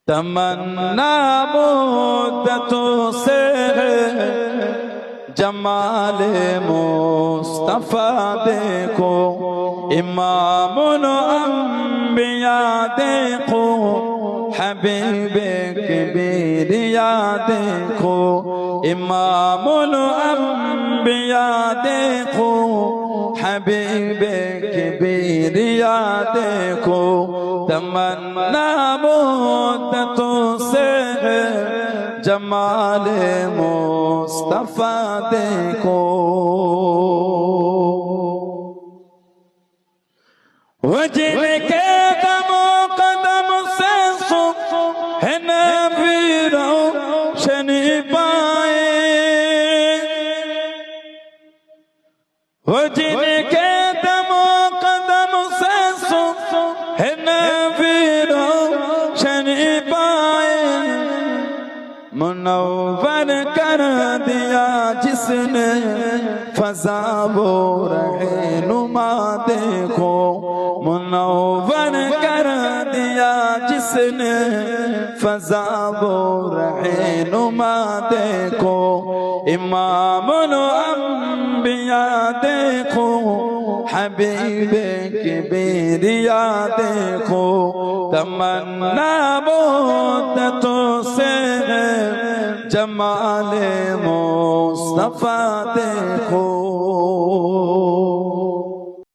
تمنا مدتوں سے جمال مصطفیٰ دیکھو، امام الانبیاء دیکھو، حبیب کبریا دیکھو، امام الانبیاء دیکھو، حبیب کبریا دیکھو، تمنا مدتوں سے جمال مصطفیٰ دیکھو۔ وہ جن کے دم و قدم سے صبح نبی روشنی پائے، وہ جن کے دم و قدم سے صبح نبی روشنی پائے، منور کر دیا جس نے فضا وہ رہنما دیکھو، منور کر دیا جس نے فضا وہ رہنما دیکھو، امام الانبیاء دیکھو، حبیب کبریا دیکھو، تمنا مدتوں سے جمال مصطفیٰ دیکھو۔